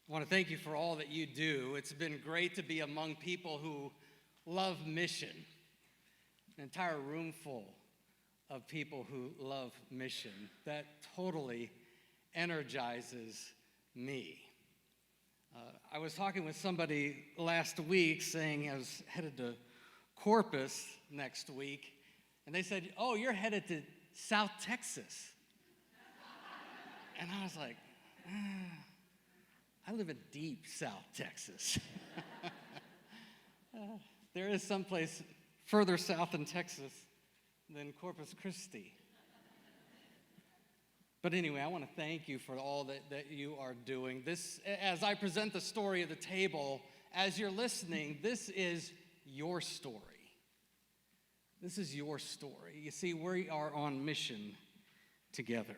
I want to thank you for all that you do. It's been great to be among people who love mission. An entire room full of people who love mission. That totally energizes me. I was talking with somebody last week saying I was headed to Corpus next week, and they said, "Oh, you're headed to South Texas." And I was like, I live in deep South Texas. There is someplace further south in Texas than Corpus Christi. But anyway, I want to thank you for all that you are doing. This, as I present the story of the table, as you're listening, this is your story. This is your story. You see, we are on mission together.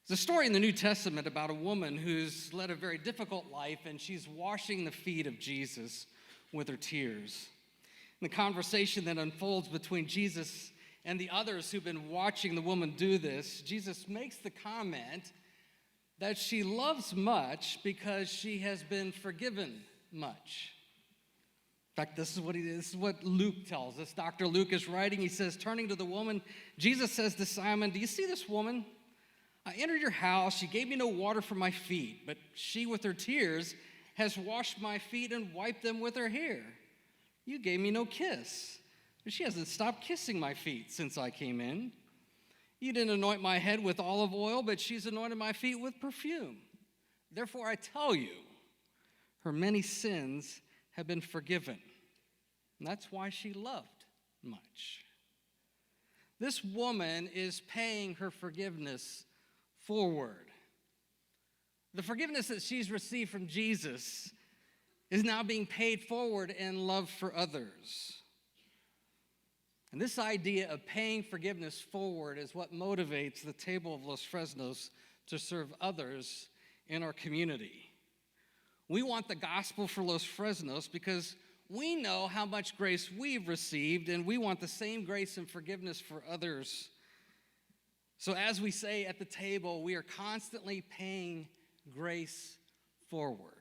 There's a story in the New Testament about a woman who's led a very difficult life, and she's washing the feet of Jesus with her tears. In the conversation that unfolds between Jesus and the others who've been watching the woman do this, Jesus makes the comment that she loves much because she has been forgiven much. In fact, this is what Luke tells us. Dr. Luke is writing. He says, turning to the woman, Jesus says to Simon, "Do you see this woman? I entered your house. She gave me no water for my feet, but she with her tears has washed my feet and wiped them with her hair. You gave me no kiss, but she hasn't stopped kissing my feet since I came in. You didn't anoint my head with olive oil, but she's anointed my feet with perfume. Therefore, I tell you, her many sins have been forgiven." And that's why she loved much. This woman is paying her forgiveness forward. The forgiveness that she's received from Jesus is now being paid forward in love for others. And this idea of paying forgiveness forward is what motivates the table of Los Fresnos to serve others in our community. We want the gospel for Los Fresnos because we know how much grace we've received, and we want the same grace and forgiveness for others. So as we say at the table, we are constantly paying grace forward.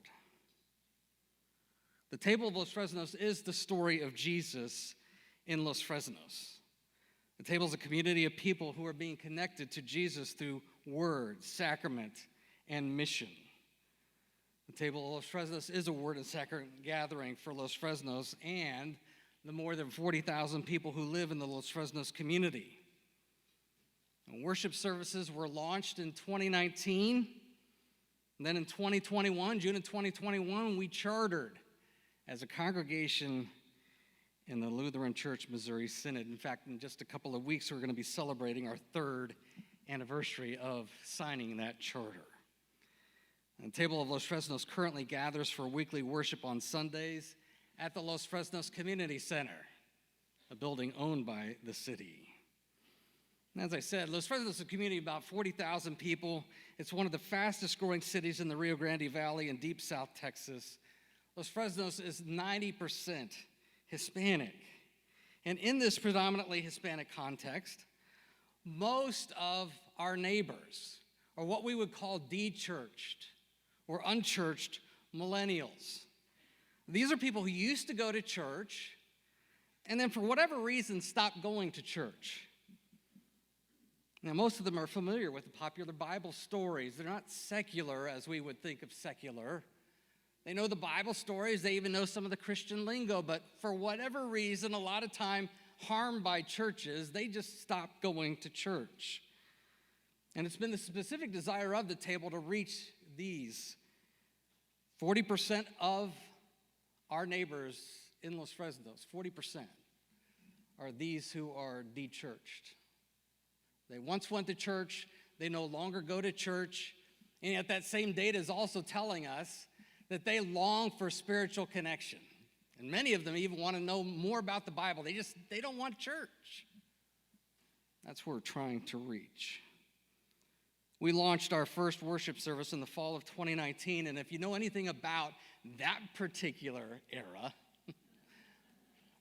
The table of Los Fresnos is the story of Jesus in Los Fresnos. The table is a community of people who are being connected to Jesus through word, sacrament, and mission. The table of Los Fresnos is a word and sacrament gathering for Los Fresnos and the more than 40,000 people who live in the Los Fresnos community. Worship services were launched in 2019. And then in 2021, June of 2021, we chartered as a congregation in the Lutheran Church Missouri Synod. In fact, in just a couple of weeks, we're going to be celebrating our 3rd anniversary of signing that charter. And the table of Los Fresnos currently gathers for weekly worship on Sundays at the Los Fresnos Community Center, a building owned by the city. And as I said, Los Fresnos is a community of about 40,000 people. It's one of the fastest growing cities in the Rio Grande Valley in deep South Texas. Los Fresnos is 90% Hispanic. And in this predominantly Hispanic context, most of our neighbors are what we would call de-churched or unchurched millennials. These are people who used to go to church and then for whatever reason stopped going to church. Now, most of them are familiar with the popular Bible stories. They're not secular as we would think of secular. They know the Bible stories. They even know some of the Christian lingo. But for whatever reason, a lot of time harmed by churches, they just stopped going to church. And it's been the specific desire of the table to reach these. 40% of our neighbors in Los Fresnos, 40%, are these who are de-churched. They once went to church, they no longer go to church, and yet that same data is also telling us that they long for spiritual connection. And many of them even want to know more about the Bible. They don't want church. That's who we're trying to reach. We launched our first worship service in the fall of 2019, and if you know anything about that particular era,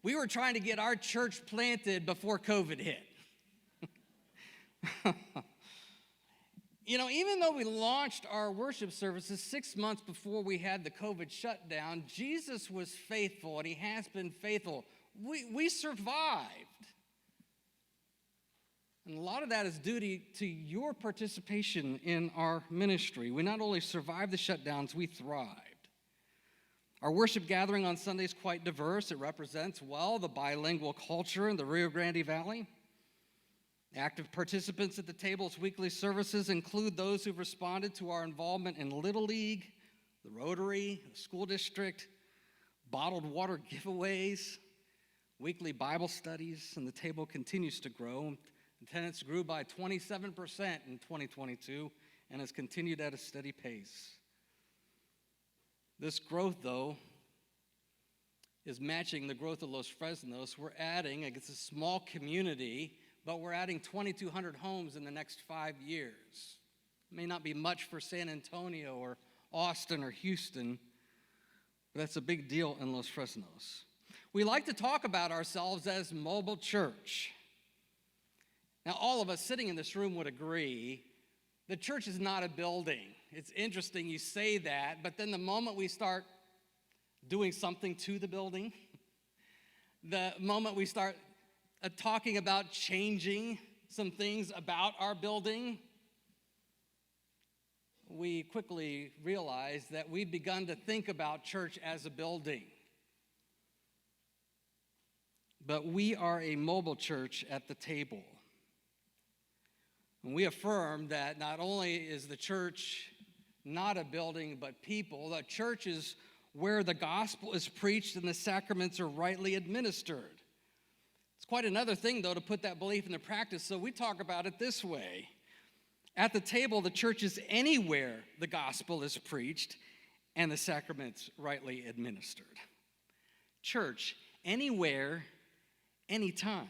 we were trying to get our church planted before COVID hit. Even though we launched our worship services 6 months before we had the COVID shutdown, Jesus was faithful, and he has been faithful. We survived. And a lot of that is due to your participation in our ministry. We not only survived the shutdowns, we thrived. Our worship gathering on Sunday is quite diverse. It represents, well, the bilingual culture in the Rio Grande Valley. Active participants at the table's weekly services include those who've responded to our involvement in Little League, the Rotary, the school district, bottled water giveaways, weekly Bible studies, and the table continues to grow. Attendance grew by 27% in 2022 and has continued at a steady pace. This growth, though, is matching the growth of Los Fresnos. We're adding, it's a small community, but we're adding 2,200 homes in the next 5 years. It may not be much for San Antonio or Austin or Houston, but that's a big deal in Los Fresnos. We like to talk about ourselves as mobile church. Now, all of us sitting in this room would agree the church is not a building. It's interesting you say that, but then the moment we start doing something to the building, the moment we start talking about changing some things about our building, we quickly realize that we've begun to think about church as a building. But we are a mobile church at the table. And we affirm that not only is the church not a building, but people. The church is where the gospel is preached and the sacraments are rightly administered. It's quite another thing, though, to put that belief into practice, so we talk about it this way. At the table, the church is anywhere the gospel is preached and the sacraments rightly administered. Church, anywhere, anytime.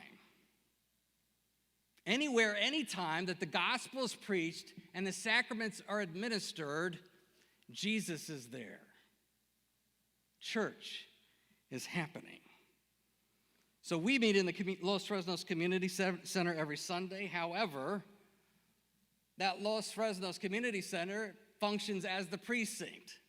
Anywhere, anytime that the gospel is preached and the sacraments are administered, Jesus is there. Church is happening. So we meet in the Los Fresnos Community Center every Sunday. However, that Los Fresnos Community Center functions as the precinct.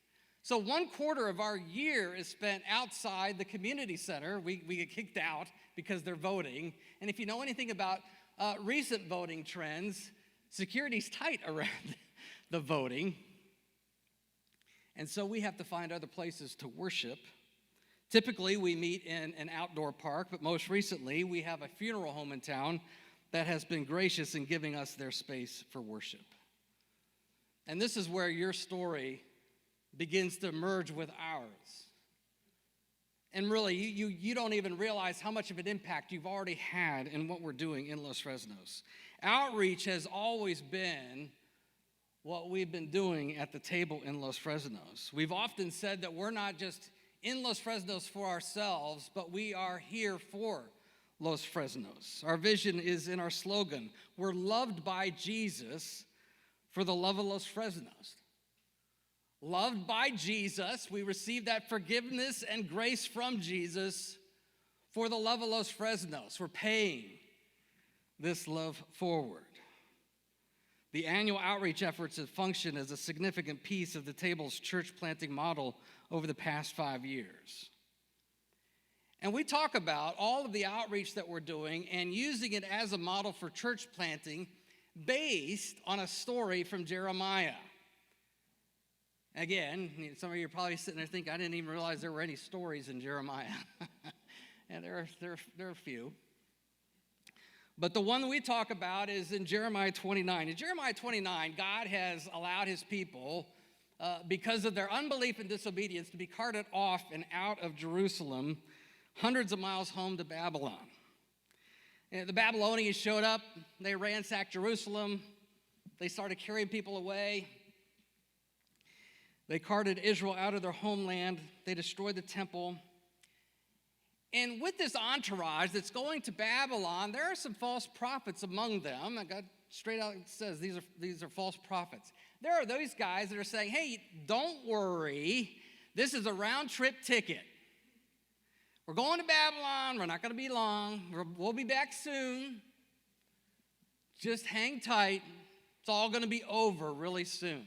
So 1/4 of our year is spent outside the community center. We get kicked out because they're voting. And if you know anything about recent voting trends, security's tight around the voting. And so we have to find other places to worship. Typically, we meet in an outdoor park, but most recently, we have a funeral home in town that has been gracious in giving us their space for worship. And this is where your story begins to merge with ours. And really, you don't even realize how much of an impact you've already had in what we're doing in Los Fresnos. Outreach has always been what we've been doing at the table in Los Fresnos. We've often said that we're not just in Los Fresnos for ourselves, but we are here for Los Fresnos. Our vision is in our slogan. We're loved by Jesus for the love of Los Fresnos. Loved by Jesus, we receive that forgiveness and grace from Jesus for the love of Los Fresnos. We're paying this love forward. The annual outreach efforts have functioned as a significant piece of the table's church planting model over the past 5 years. And we talk about all of the outreach that we're doing and using it as a model for church planting based on a story from Jeremiah. Again, some of you are probably sitting there thinking, I didn't even realize there were any stories in Jeremiah. And there are a few. But the one we talk about is in Jeremiah 29. In Jeremiah 29, God has allowed his people, because of their unbelief and disobedience, to be carted off and out of Jerusalem, hundreds of miles home to Babylon. And the Babylonians showed up. They ransacked Jerusalem. They started carrying people away. They carted Israel out of their homeland. They destroyed the temple. And with this entourage that's going to Babylon, there are some false prophets among them. I got straight out, it says these are false prophets. There are those guys that are saying, hey, don't worry. This is a round-trip ticket. We're going to Babylon. We're not going to be long. We'll be back soon. Just hang tight. It's all going to be over really soon.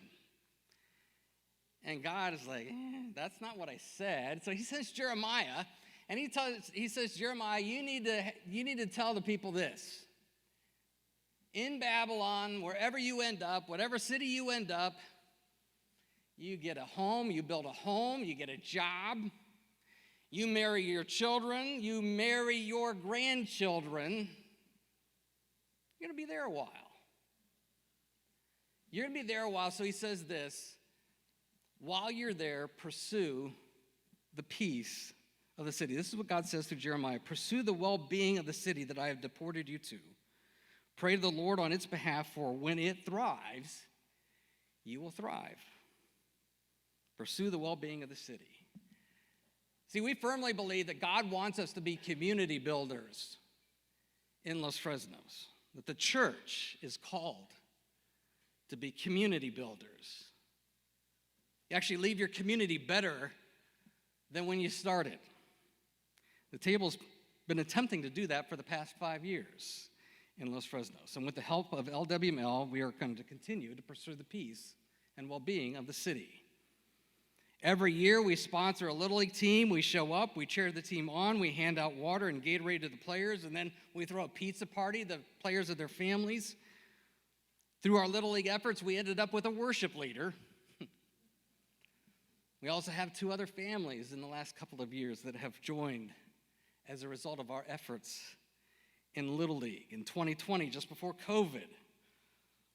And God is like, that's not what I said. So he sends Jeremiah, and he says, Jeremiah, you need to tell the people this. In Babylon, wherever you end up, whatever city you end up, you get a home, you build a home, you get a job, you marry your children, you marry your grandchildren. You're going to be there a while. You're going to be there a while, so he says this. While you're there, pursue the peace of the city. This is what God says through Jeremiah. Pursue the well-being of the city that I have deported you to. Pray to the Lord on its behalf, for when it thrives, you will thrive. Pursue the well-being of the city. See, we firmly believe that God wants us to be community builders in Los Fresnos, that the church is called to be community builders. You actually leave your community better than when you started. The table's been attempting to do that for the past 5 years in Los Fresnos. And with the help of LWML, we are going to continue to pursue the peace and well-being of the city. Every year, we sponsor a Little League team. We show up, we cheer the team on, we hand out water and Gatorade to the players, and then we throw a pizza party, the players and their families. Through our Little League efforts, we ended up with a worship leader. We also have 2 other families in the last couple of years that have joined as a result of our efforts in Little League. In 2020, just before COVID,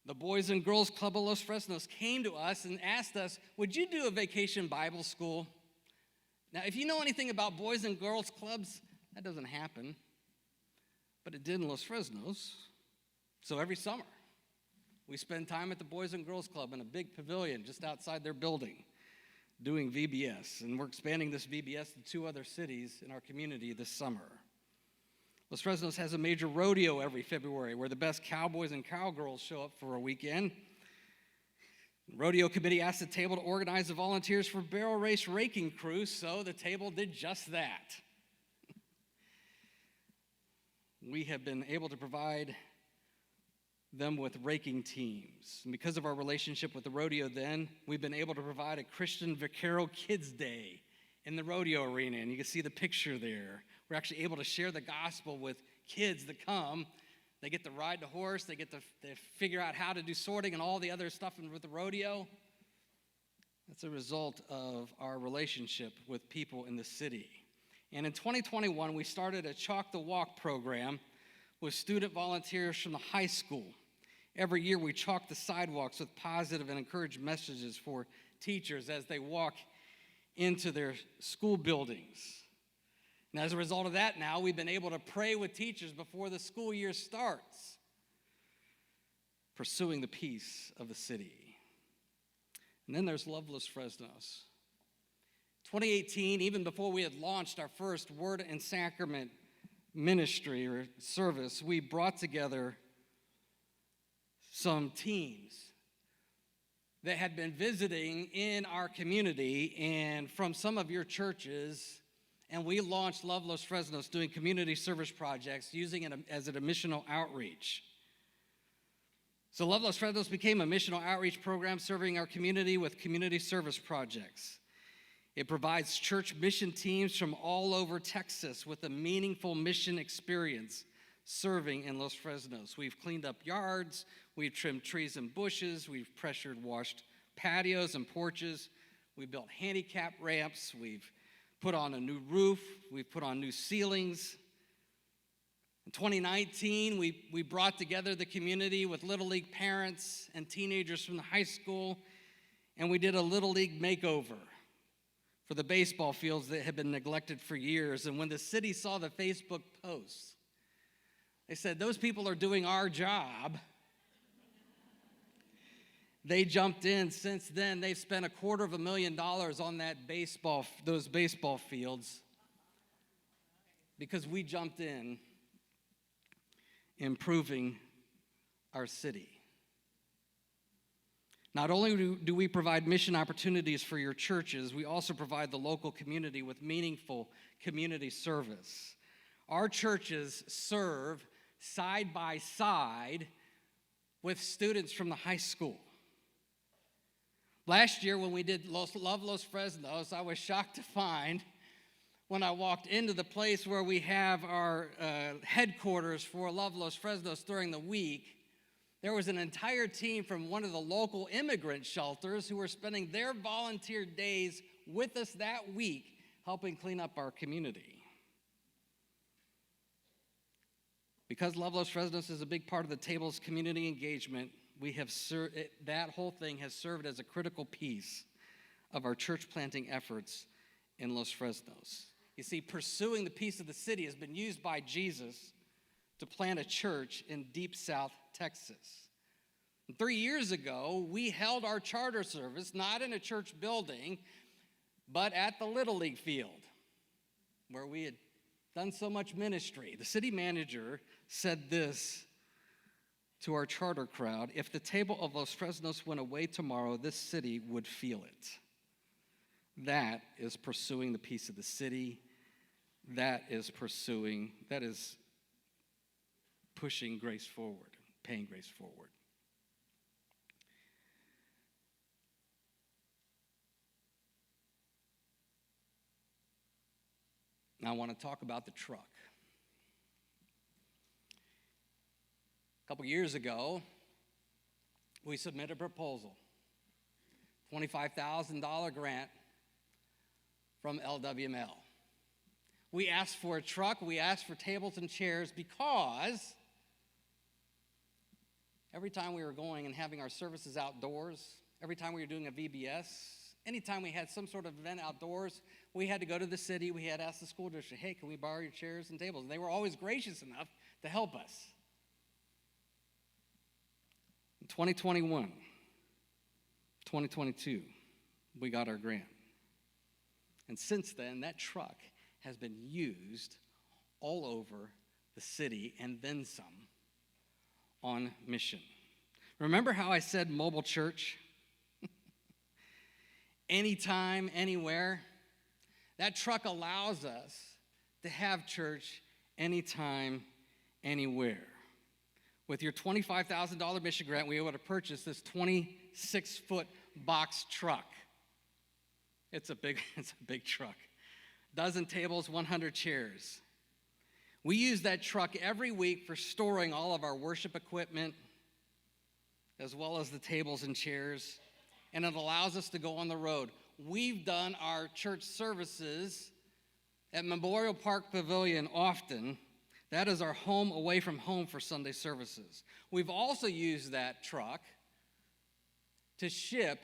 the Boys and Girls Club of Los Fresnos came to us and asked us, would you do a vacation Bible school? Now, if you know anything about Boys and Girls Clubs, that doesn't happen. But it did in Los Fresnos. So every summer, we spend time at the Boys and Girls Club in a big pavilion just outside their building doing VBS. And we're expanding this VBS to 2 other cities in our community this summer. Los Fresnos has a major rodeo every February where the best cowboys and cowgirls show up for a weekend. The rodeo committee asked the table to organize the volunteers for barrel race raking crew, so the table did just that. We have been able to provide them with raking teams. And because of our relationship with the rodeo then, we've been able to provide a Christian Vaquero Kids Day in the rodeo arena, and you can see the picture there. We're actually able to share the gospel with kids that come. They get to ride the horse, they get to figure out how to do sorting and all the other stuff with the rodeo. That's a result of our relationship with people in the city. And in 2021, we started a Chalk the Walk program with student volunteers from the high school. Every year we chalk the sidewalks with positive and encouraging messages for teachers as they walk into their school buildings. And as a result of that now, we've been able to pray with teachers before the school year starts, pursuing the peace of the city. And then there's Love Los Fresnos. 2018, even before we had launched our first Word and Sacrament ministry or service, we brought together some teams that had been visiting in our community and from some of your churches, and we launched Love Los Fresnos doing community service projects using it as a missional outreach. So Love Los Fresnos became a missional outreach program serving our community with community service projects. It provides church mission teams from all over Texas with a meaningful mission experience serving in Los Fresnos. We've cleaned up yards, we've trimmed trees and bushes, we've pressure washed patios and porches, we've built handicap ramps, we've put on a new roof, we've put on new ceilings. In 2019, we brought together the community with Little League parents and teenagers from the high school, and we did a Little League makeover for the baseball fields that had been neglected for years. And when the city saw the Facebook posts, they said, those people are doing our job. They jumped in. Since then, they've spent $250,000 on those baseball fields because we jumped in, improving our city. Not only do we provide mission opportunities for your churches, we also provide the local community with meaningful community service. Our churches serve side by side with students from the high school. Last year when we did Love Los Fresnos, I was shocked to find when I walked into the place where we have our headquarters for Love Los Fresnos during the week, there was an entire team from one of the local immigrant shelters who were spending their volunteer days with us that week, helping clean up our community. Because Love Los Fresnos is a big part of the table's community engagement, that whole thing has served as a critical piece of our church planting efforts in Los Fresnos. You see, pursuing the peace of the city has been used by Jesus to plant a church in Deep South Texas. And 3 years ago, we held our charter service not in a church building, but at the Little League field, where we had done so much ministry. The city manager said this to our charter crowd: if the table of Los Fresnos went away tomorrow, this city would feel it. That is pursuing the peace of the city. That is pushing grace forward, paying grace forward. Now I want to talk about the truck. A couple years ago, we submitted a proposal, $25,000 grant from LWML. We asked for a truck, we asked for tables and chairs because every time we were going and having our services outdoors, every time we were doing a VBS, anytime we had some sort of event outdoors, we had to go to the city, we had asked the school district, hey, can we borrow your chairs and tables? And they were always gracious enough to help us. In 2021, 2022, we got our grant. And since then, that truck has been used all over the city and then some on mission. Remember how I said mobile church? Anytime, anywhere. That truck allows us to have church anytime, anywhere. With your $25,000 mission grant, we were able to purchase this 26-foot box truck. It's a big truck. Dozen tables, 100 chairs. We use that truck every week for storing all of our worship equipment, as well as the tables and chairs, and it allows us to go on the road. We've done our church services at Memorial Park Pavilion often. That is our home away from home for Sunday services. We've also used that truck to ship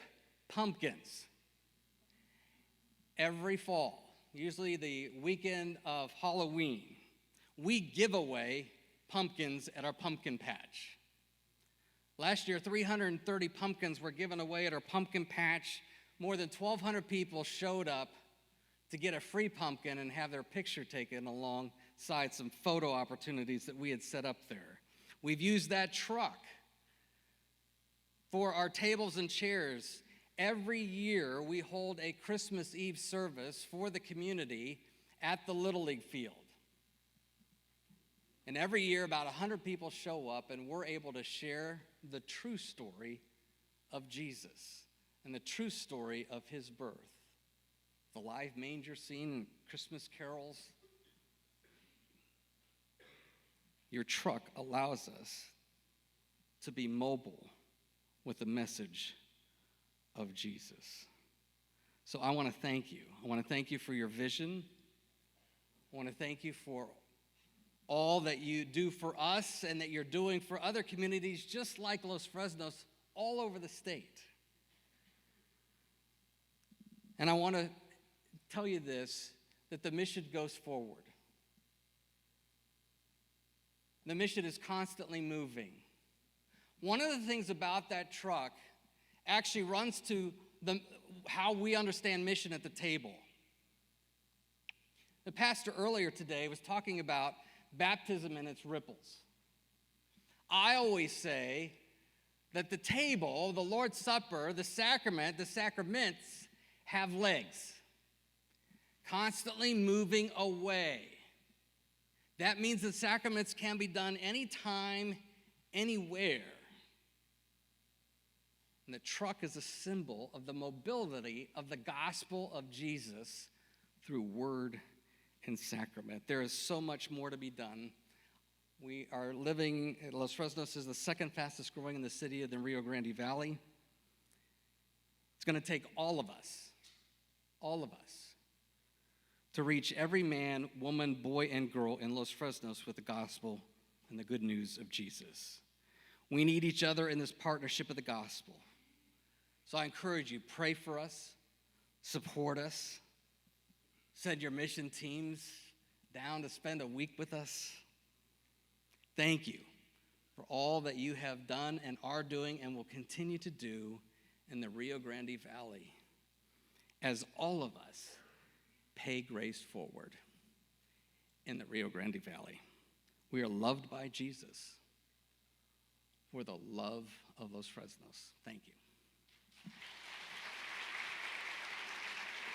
pumpkins every fall, usually the weekend of Halloween. We give away pumpkins at our pumpkin patch. Last year, 330 pumpkins were given away at our pumpkin patch. More than 1,200 people showed up to get a free pumpkin and have their picture taken alongside some photo opportunities that we had set up there. We've used that truck for our tables and chairs. Every year, we hold a Christmas Eve service for the community at the Little League field. And every year, about 100 people show up, and we're able to share the true story of Jesus and the true story of his birth. The live manger scene and Christmas carols. Your truck allows us to be mobile with the message of Jesus. So I want to thank you. I want to thank you for your vision. I want to thank you for all that you do for us and that you're doing for other communities just like Los Fresnos all over the state. And I want to tell you this, that the mission goes forward. The mission is constantly moving. One of the things about that truck actually runs to how we understand mission at the table. The pastor earlier today was talking about baptism and its ripples. I always say that the table, the Lord's Supper, the sacraments have legs, constantly moving away. That means the sacraments can be done anytime, anywhere. And the truck is a symbol of the mobility of the gospel of Jesus through word and sacrament. There is so much more to be done. We are living, Los Fresnos is the second fastest growing in the city of the Rio Grande Valley. It's going to take all of us, to reach every man, woman, boy, and girl in Los Fresnos with the gospel and the good news of Jesus. We need each other in this partnership of the gospel. So I encourage you, pray for us, support us, send your mission teams down to spend a week with us. Thank you for all that you have done and are doing and will continue to do in the Rio Grande Valley as all of us pay grace forward in the Rio Grande Valley. We are loved by Jesus for the love of Los Fresnos. Thank you.